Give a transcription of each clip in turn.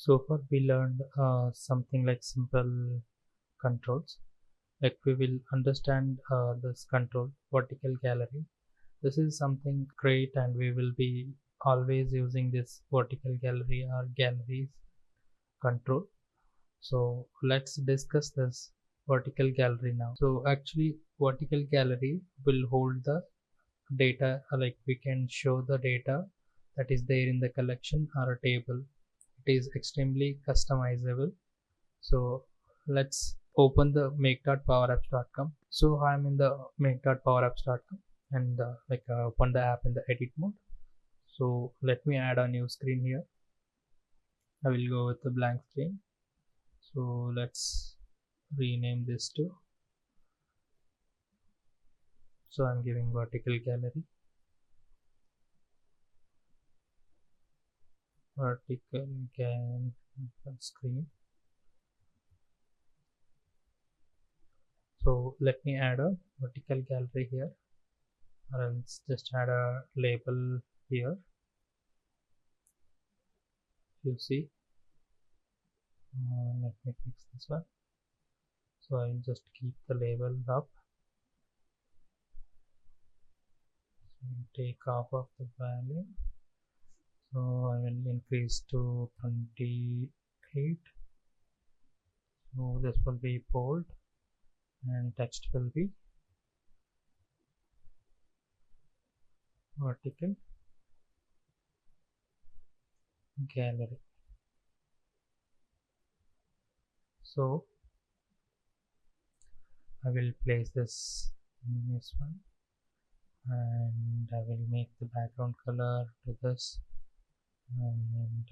So far we learned something like simple controls. Like we will understand this control vertical gallery. This is something great, and we will be always using this vertical gallery or galleries control. So let's discuss this vertical gallery now. So actually vertical gallery will hold the data, like we can show the data that is there in the collection or a table. It is extremely customizable. So let's open the make.powerapps.com. So I'm in the make.powerapps.com, and open the app in the edit mode. So let me add a new screen here. I will go with the blank screen. So let's rename this to, so I'm giving vertical gallery, vertical gallery screen. So let me add a vertical gallery here, or else just add a label here. You see, let me fix this one. So I'll just keep the label up. So take off of the value. So I will increase to 28. So this will be bold, and text will be vertical gallery. So I will place this in this one, and I will make the background color to this, and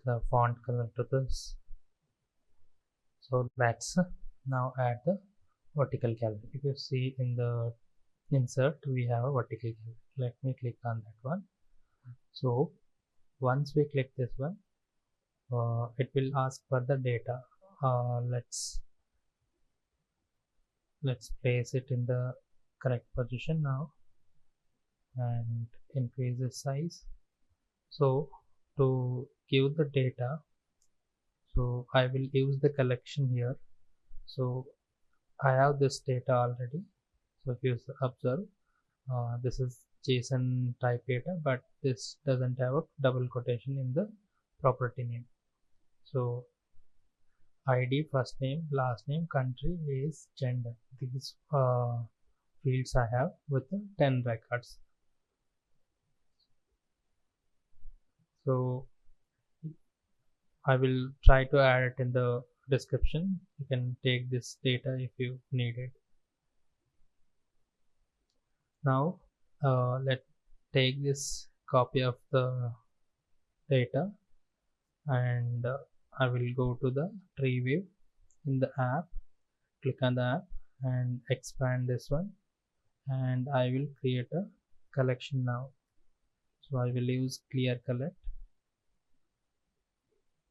the font color to this. So let's now add the vertical gallery. If you see in the insert, we have a vertical gallery. Let me click on that one. So once we click this one, it will ask for the data. Let's place it in the correct position now, and increase the size. So to give the data, so I will use the collection here. So I have this data already. So if you observe, this is JSON type data, but this doesn't have a double quotation in the property name. So ID, first name, last name, country, race, gender. These fields I have with the 10 records. So I will try to add it in the description. You can take this data if you need it. Now let's take this copy of the data, and I will go to the tree view in the app, click on the app and expand this one, and I will create a collection now. So I will use clear collect.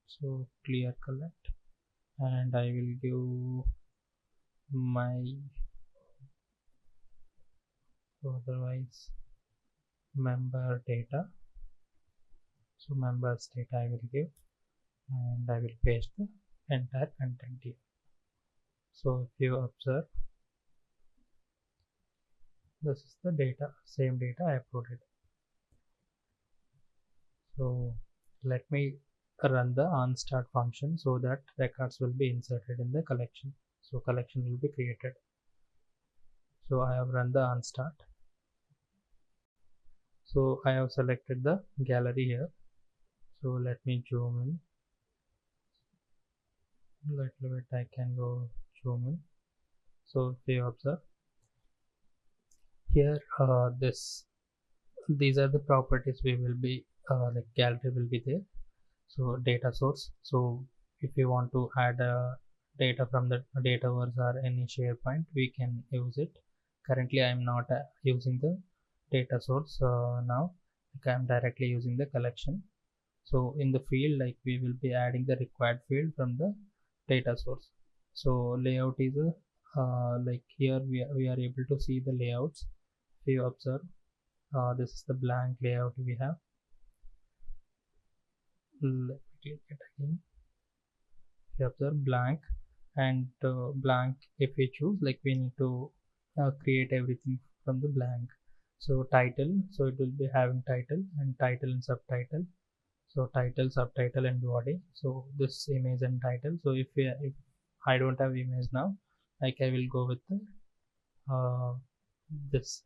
So clear collect, and I will give my otherwise member data. So members data I will give, and I will paste the entire content here. So if you observe, this is the data, same data I uploaded. So let me run the onStart function so that records will be inserted in the collection. So collection will be created. So I have run the onStart. So I have selected the gallery here. So let me zoom in. Little bit I can go zoom in. So if you observe here, these are the properties we will be like gallery will be there. So data source. So if you want to add data from the Dataverse or any SharePoint, we can use it. Currently I am not using the data source now. Like I am directly using the collection. So in the field, like we will be adding the required field from the data source. So layout is like here we are able to see the layouts. If you observe, this is the blank layout we have. Let me click it again, we observe blank, and blank, if we choose, like we need to create everything from the blank. So title, so it will be having title and title and subtitle. So title, subtitle and body. So this image and title. So if I don't have image now, like I will go with the this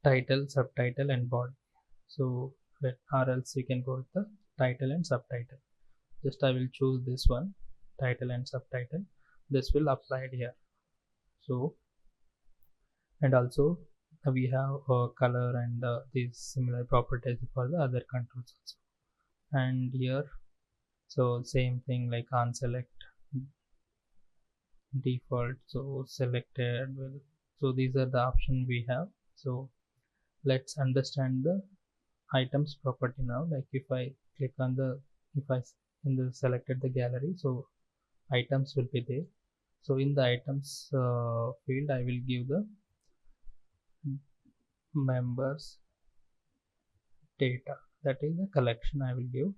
title, subtitle and body. So or else you can go with the title and subtitle. Just I will choose this one, title and subtitle. This will apply here. So, and also we have color and these similar properties for the other controls also. And here, so same thing like on select, default, so selected. Well, so these are the options we have. So let's understand the items property now. Like if I click on the, if I in the selected the gallery, so items will be there. So in the items field, I will give the members data, that is the collection I will give.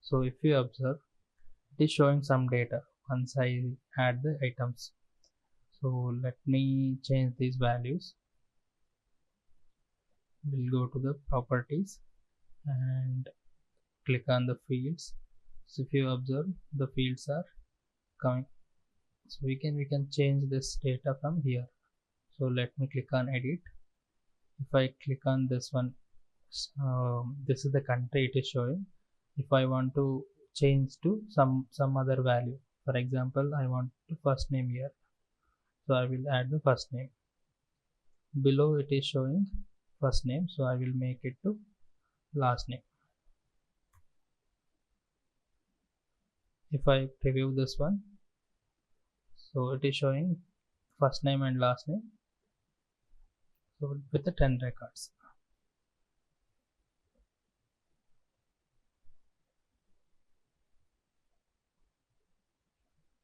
So if you observe, it is showing some data once I add the items. So let me change these values. We'll go to the properties and click on the fields. So if you observe, the fields are coming. So we can change this data from here. So let me click on edit. If I click on this one, this is the country it is showing. If I want to change to some other value, for example, I want the first name here, so I will add the first name. Below it is showing first name, so I will make it to last name. If I preview this one, so it is showing first name and last name, so with the 10 records.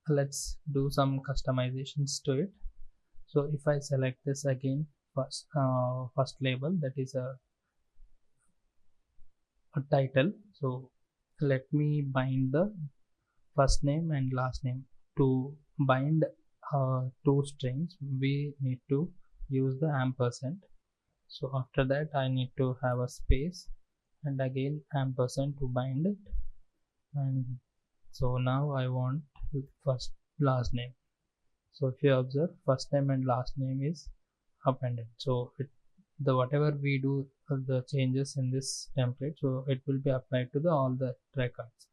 Let's do some customizations to it. So if I select this again, first label, that is a title. So let me bind the first name and last name. To bind two strings, we need to use the ampersand. So after that I need to have a space and again ampersand to bind it. And so now I want first last name. So if you observe, first name and last name is appended. So the whatever we do the changes in this template, so it will be applied to the all the records.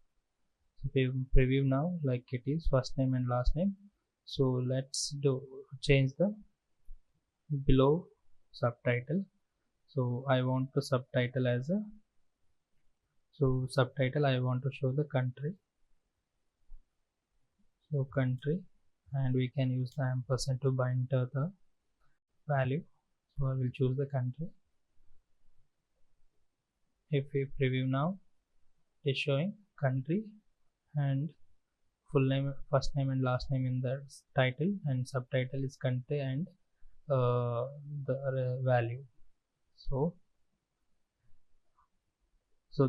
So we preview now, like it is first name and last name. So let's do change the below subtitle. So I want to subtitle as a, so subtitle I want to show the country. So country, and we can use the ampersand to bind to the value. So I will choose the country. If we preview now, it is showing country and full name, first name and last name in the title, and subtitle is country and the value. So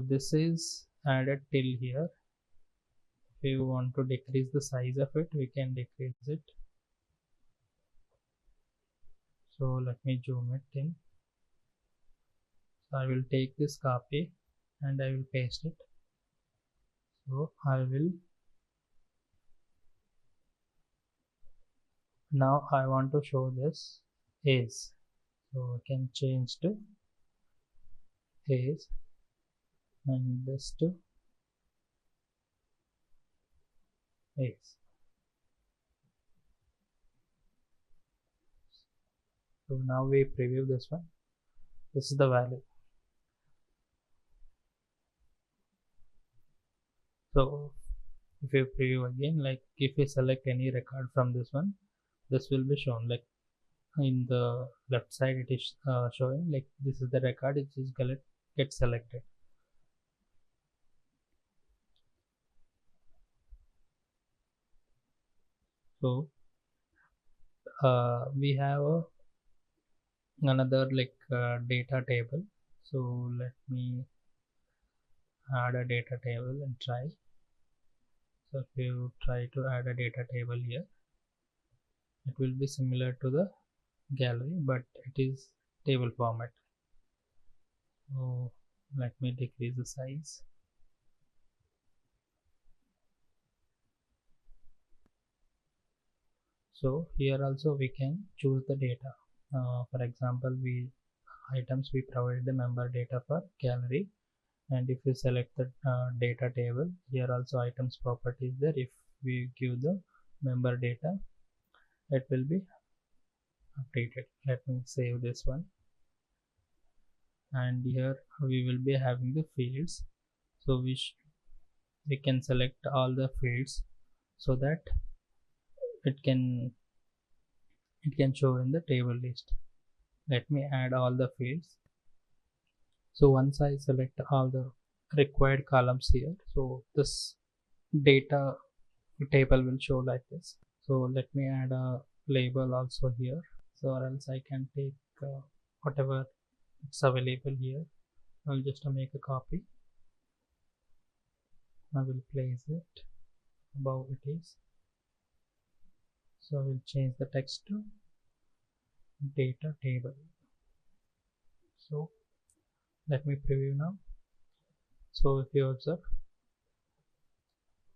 this is added till here. If you want to decrease the size of it, we can decrease it. So let me zoom it in. So I will take this copy and I will paste it. So I will, now I want to show this is, so I can change to is and this to is. So now we preview this one. This is the value. So if you preview again, like if you select any record from this one, this will be shown. Like in the left side it is showing like this is the record, it is get selected. So we have another like data table. So let me add a data table and try. So if you try to add a data table here, it will be similar to the gallery, but it is table format. So let me decrease the size. So here also we can choose the data. For example, we provide the member data for gallery, and if you select the data table, here also items property is there. If we give the member data, it will be updated. Let me save this one, and here we will be having the fields. So we can select all the fields so that it can show in the table list. Let me add all the fields. So once I select all the required columns here, so this data table will show like this. So let me add a label also here, so or else I can take whatever it's available here. I'll just make a copy. I will place it above it is. So I will change the text to data table. So let me preview now. So if you observe,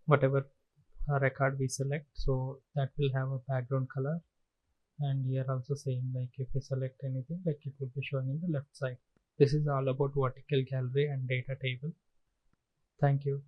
whatever record we select, so that will have a background color, and here also same, like if you select anything, like it will be showing in the left side. This is all about vertical gallery and data table. Thank you.